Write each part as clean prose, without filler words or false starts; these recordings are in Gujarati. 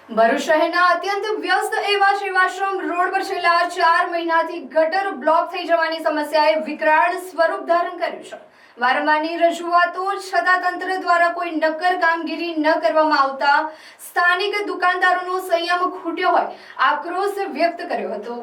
ભરૂચ શહેરના અત્યંત વ્યસ્ત એવા સેવાશ્રમ રોડ પર છેલ્લા 4 મહિનાથી ગટર બ્લોક થઈ જવાની સમસ્યાએ વિકરાળ સ્વરૂપ ધારણ કર્યું છે। વારંવારની રજૂઆતો છતાં તંત્ર દ્વારા કોઈ નક્કર કામગીરી ન કરવામાં આવતા સ્થાનિક દુકાનદારોનો સંયમ ખૂટ્યો હોય આક્રોશ વ્યક્ત કર્યો હતો।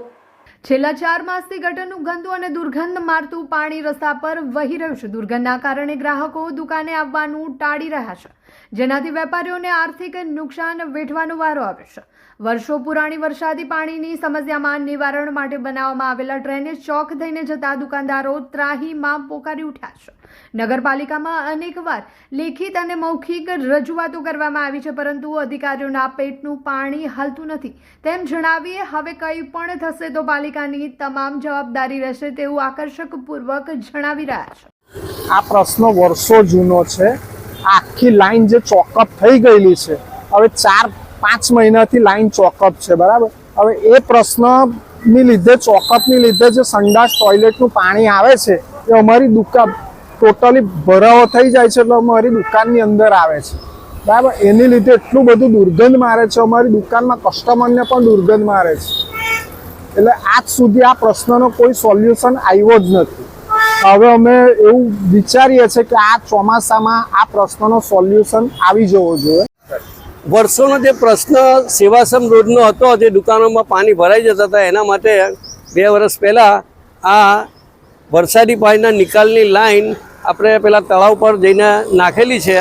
છેલ્લા 4 માસથી ગટરનું ગંદુ અને દુર્ગંધ મારતું પાણી રસ્તા પર વહી રહ્યું છે। દુર્ગંધના કારણે ગ્રાહકો દુકાને આવવાનું ટાળી રહ્યા છે, જેનાથી વેપારીઓને આર્થિક નુકસાન વેઠવાનો વારો આવે છે। વર્ષો પુરાણી વરસાદી પાણીની સમસ્યામાં નિવારણ માટે બનાવવામાં આવેલા ડ્રેનેજ ચોક થઈને જતા દુકાનદારો ત્રાહીમાં પોકારી ઉઠ્યા છે। નગરપાલિકામાં અનેકવાર લેખિત અને મૌખિક રજૂઆતો કરવામાં આવી છે, પરંતુ અધિકારીઓના પેટનું પાણી હાલતું નથી તેમ જણાવીએ હવે કંઈ પણ થશે તો પાલિકાની તમામ જવાબદારી રહેશે તેવું આકર્ષકપૂર્વક જણાવી રહ્યા છે। આ પ્રશ્ન વર્ષો જૂનો છે। આખી લાઈન જે ચોકઅપ થઈ ગયેલી છે, હવે 4-5 મહિનાથી લાઈન ચોકઅપ છે, બરાબર। હવે એ પ્રશ્નની લીધે ચોકઅપની લીધે જે સંડાસ ટોયલેટનું પાણી આવે છે એ અમારી દુકાન ટોટલી ભરાવો થઈ જાય છે, એટલે અમારી દુકાનની અંદર આવે છે, બરાબર। એની લીધે એટલું બધું દુર્ગંધ મારે છે, અમારી દુકાનમાં કસ્ટમરને પણ દુર્ગંધ મારે છે। એટલે આજ સુધી આ પ્રશ્નનો કોઈ સોલ્યુશન આવ્યો જ નથી। હવે અમે એવું વિચારીએ છીએ કે આ ચોમાસામાં આ પ્રશ્નનો સોલ્યુશન આવી જવો જોઈએ। વર્ષોનો જે પ્રશ્ન સેવાશ્રમ રોડનો હતો, જે દુકાનોમાં પાણી ભરાઈ જતા હતા, એના માટે 2 વર્ષ પહેલાં આ વરસાદી પાણીના નિકાલની લાઈન આપણે પેલા તળાવ પર જઈને નાખેલી છે।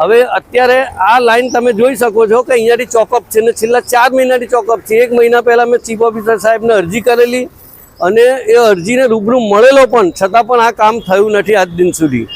હવે અત્યારે આ લાઈન તમે જોઈ શકો છો કે અહીંયાથી ચોકઅપ છે ને છેલ્લા 4 મહિનાથી ચોકઅપ છે। 1 મહિના પહેલાં મેં ચીફ ઓફિસર સાહેબને અરજી કરેલી અને એ અરજીને રૂબરૂ મળેલો પણ, છતાં પણ આ કામ થયું નથી આજ દિન સુધી।